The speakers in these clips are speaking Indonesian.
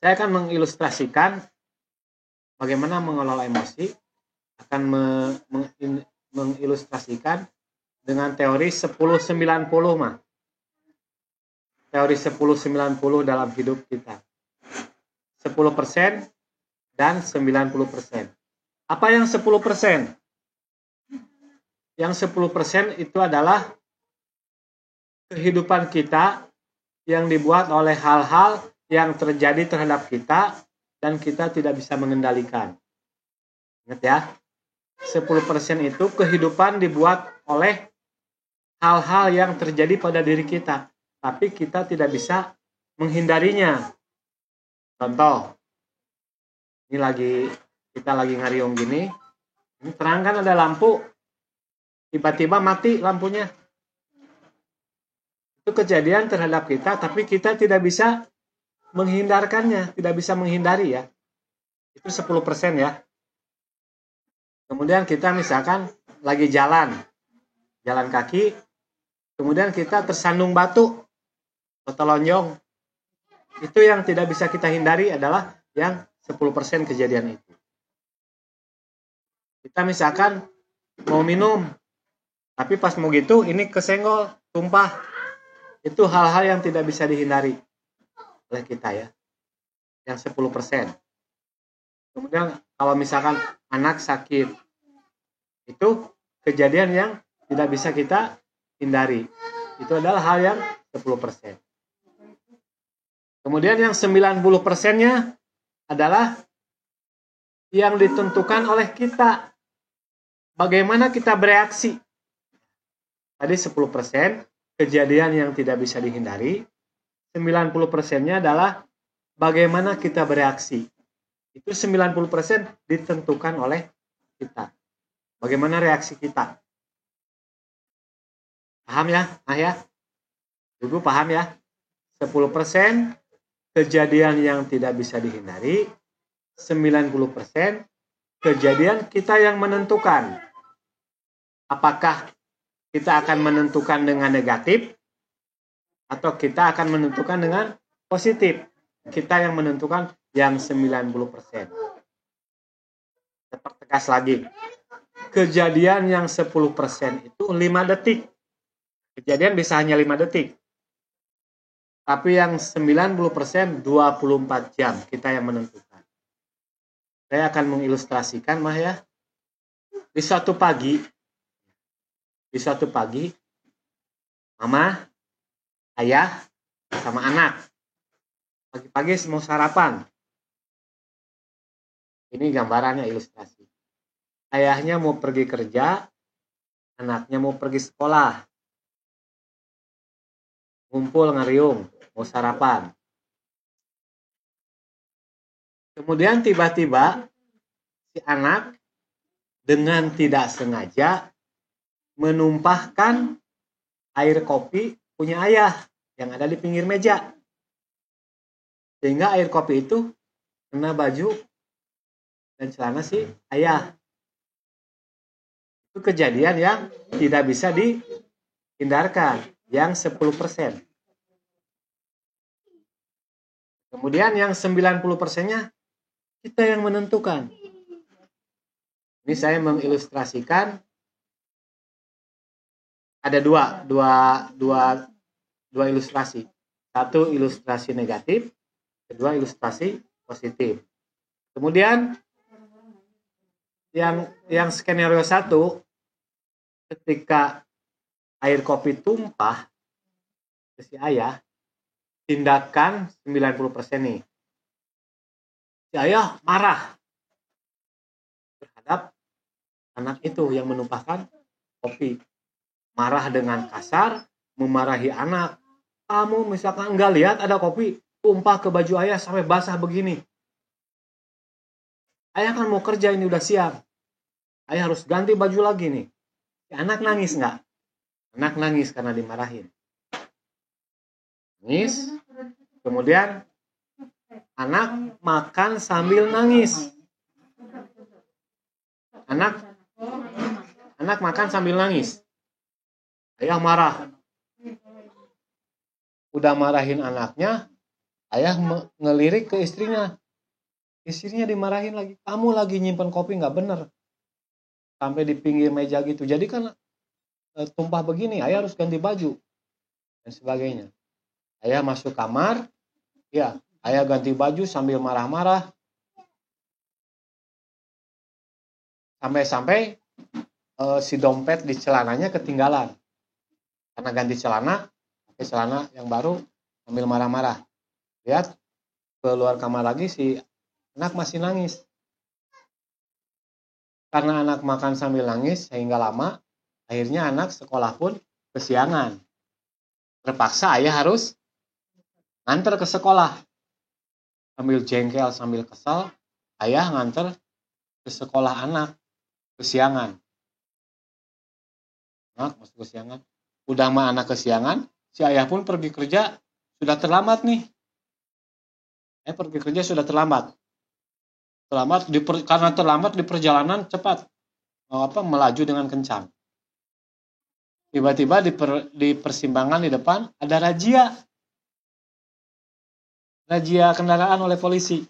Saya akan mengilustrasikan bagaimana mengelola emosi, akan mengilustrasikan dengan teori 10-90 mah. Teori 10-90 dalam hidup kita. 10% dan 90%. Apa yang 10%? Yang 10% itu adalah kehidupan kita yang dibuat oleh hal-hal yang terjadi terhadap kita dan kita tidak bisa mengendalikan. Ingat ya, 10% itu kehidupan dibuat oleh hal-hal yang terjadi pada diri kita, tapi kita tidak bisa menghindarinya. Contoh, ini kita lagi ngariung gini, ini terang kan ada lampu, tiba-tiba mati lampunya. Itu kejadian terhadap kita, tapi kita tidak bisa menghindarkannya, tidak bisa menghindari ya. Itu 10% ya. Kemudian kita misalkan lagi jalan kaki, kemudian kita tersandung batu atau lonjong. Itu yang tidak bisa kita hindari adalah yang 10% kejadian itu. Kita misalkan mau minum, tapi pas mau gitu ini kesenggol, tumpah. Itu hal-hal yang tidak bisa dihindari oleh kita ya. Yang 10%. Kemudian kalau misalkan anak sakit, itu kejadian yang tidak bisa kita hindari. Itu adalah hal yang 10%. Kemudian yang 90%-nya adalah yang ditentukan oleh kita. Bagaimana kita bereaksi. Tadi 10% kejadian yang tidak bisa dihindari. 90%-nya adalah bagaimana kita bereaksi. Itu 90% ditentukan oleh kita. Bagaimana reaksi kita. Paham ya? Nah ya? Ibu paham ya? 10% kejadian yang tidak bisa dihindari. 90% kejadian kita yang menentukan. Apakah kita akan menentukan dengan negatif atau kita akan menentukan dengan positif. Kita yang menentukan yang 90%. Saya pertegas lagi. Kejadian yang 10% itu 5 detik. Kejadian bisa hanya 5 detik. Tapi yang 90% 24 jam kita yang menentukan. Saya akan mengilustrasikan mah ya. Di suatu pagi, mama, ayah, sama anak. Pagi-pagi mau sarapan. Ini gambarannya ilustrasi. Ayahnya mau pergi kerja, anaknya mau pergi sekolah. Ngumpul ngariung, mau sarapan. Kemudian tiba-tiba si anak dengan tidak sengaja menumpahkan air kopi punya ayah yang ada di pinggir meja. Sehingga air kopi itu kena baju dan celana si ayah. Itu kejadian yang tidak bisa dihindarkan, yang 10%. Kemudian yang 90%-nya kita yang menentukan. Ini saya mengilustrasikan ada dua ilustrasi. Satu ilustrasi negatif, kedua ilustrasi positif. Kemudian yang skenario 1, ketika air kopi tumpah ke si ayah, tindakan 90% nih. Si ayah marah terhadap anak itu yang menumpahkan kopi. Marah dengan kasar, memarahi anak. Kamu misalkan enggak lihat ada kopi tumpah ke baju ayah sampai basah begini. Ayah kan mau kerja, ini udah siang. Ayah harus ganti baju lagi nih. Si anak nangis enggak? Anak nangis karena dimarahin. Nangis. Kemudian anak makan sambil nangis. Anak makan sambil nangis. Ayah marah. Udah marahin anaknya, Ayah ngelirik ke istrinya. Istrinya dimarahin lagi. Kamu lagi nyimpen kopi nggak bener. Sampai di pinggir meja gitu. Jadi kan tumpah begini, ayah harus ganti baju. Dan sebagainya. Ayah masuk kamar. Ya, ayah ganti baju sambil marah-marah. Sampai-sampai si dompet di celananya ketinggalan. Karena ganti celana, pakai celana yang baru, sambil marah-marah. Lihat, keluar kamar lagi si anak masih nangis. Karena anak makan sambil nangis sehingga lama, akhirnya anak sekolah pun kesiangan. Terpaksa ayah harus nganter ke sekolah. Sambil jengkel, sambil kesal, ayah nganter ke sekolah anak kesiangan. Anak masuk kesiangan. Udah mah anak kesiangan, si ayah pun pergi kerja sudah terlambat nih. Pergi kerja sudah terlambat. Karena terlambat di perjalanan cepat melaju dengan kencang. Tiba-tiba di persimpangan di depan ada razia kendaraan oleh polisi.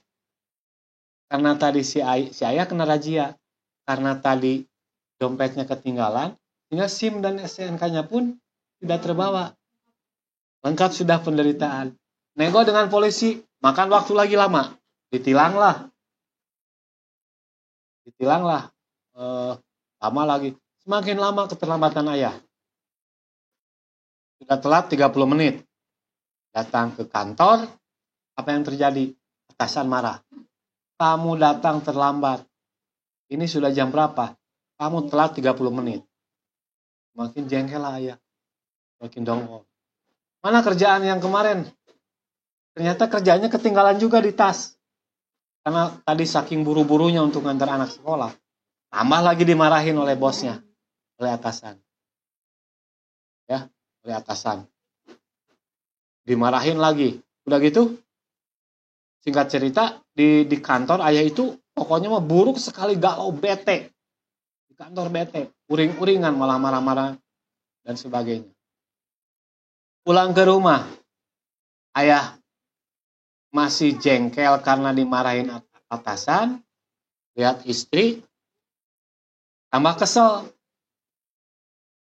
Karena tadi si ayah kena razia, karena tadi dompetnya ketinggalan, sehingga SIM dan STNK-nya pun tidak terbawa. Lengkap sudah penderitaan. Nego dengan polisi, makan waktu lagi lama, ditilanglah. Lama lagi. Semakin lama keterlambatan ayah. Sudah telat 30 menit. Datang ke kantor, apa yang terjadi? Atasan marah. Kamu datang terlambat. Ini sudah jam berapa? Kamu telat 30 menit. Makin jengkel lah ayah. Makin dongkol. Mana kerjaan yang kemarin? Ternyata kerjanya ketinggalan juga di tas. Karena tadi saking buru-burunya untuk ngantar anak sekolah. Tambah lagi dimarahin oleh bosnya. Oleh atasan. Ya, oleh atasan. Dimarahin lagi. Udah gitu, singkat cerita, di kantor ayah itu pokoknya mah buruk sekali, galau, bete. Di kantor bete. Uring-uringan, malah marah-marah, dan sebagainya. Pulang ke rumah, ayah masih jengkel karena dimarahin atasan. Lihat istri, tambah kesel.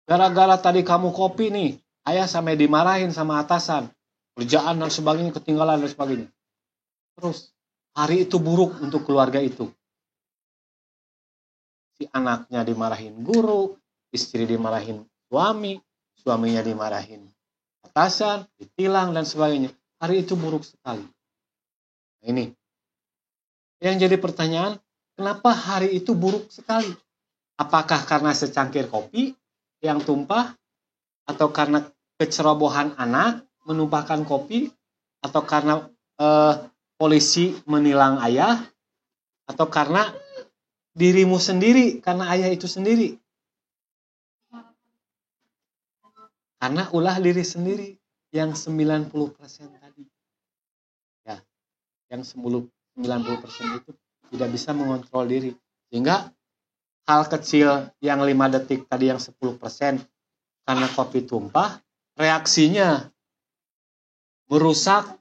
Gara-gara tadi kamu kopi nih, ayah sampai dimarahin sama atasan. Kerjaan dan sebagainya, ketinggalan dan sebagainya. Terus, hari itu buruk untuk keluarga itu. Si anaknya dimarahin guru, istri dimarahin suami, suaminya dimarahin atasan, ditilang dan sebagainya. Hari itu buruk sekali. Nah, ini yang jadi pertanyaan, kenapa hari itu buruk sekali? Apakah karena secangkir kopi yang tumpah, atau karena kecerobohan anak menumpahkan kopi, atau karena polisi menilang ayah, atau karena dirimu sendiri, karena ayah itu sendiri? Karena ulah diri sendiri yang 90% tadi. Ya, yang 90% itu tidak bisa mengontrol diri. Sehingga hal kecil yang 5 detik tadi yang 10% karena kopi tumpah, reaksinya merusak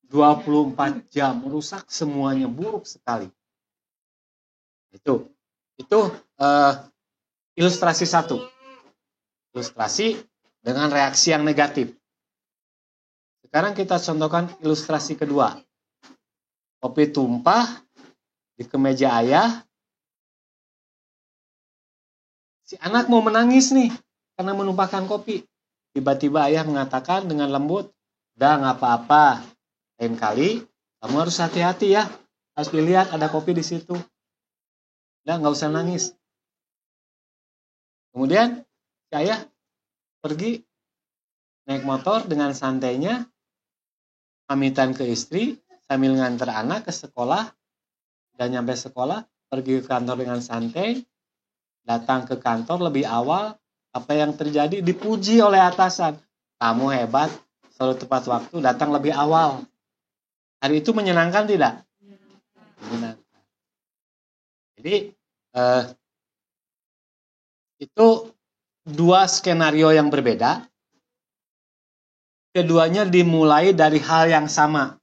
24 jam, merusak semuanya, buruk sekali. Itu ilustrasi satu. Ilustrasi dengan reaksi yang negatif. Sekarang kita contohkan ilustrasi kedua. Kopi tumpah di kemeja ayah. Si anak mau menangis nih karena menumpahkan kopi. Tiba-tiba ayah mengatakan dengan lembut, "Udah nggak apa-apa. Lain kali kamu harus hati-hati ya. Harus dilihat ada kopi di situ. Udah nggak usah nangis." Kemudian si ayah pergi naik motor dengan santainya, pamitan ke istri sambil nganter anak ke sekolah. Dan nyampe sekolah, pergi ke kantor dengan santai, datang ke kantor lebih awal. Apa yang terjadi? Dipuji oleh atasan. Kamu hebat, selalu tepat waktu, datang lebih awal. Hari itu menyenangkan tidak? Menyenangkan. Jadi itu dua skenario yang berbeda. Keduanya dimulai dari hal yang sama.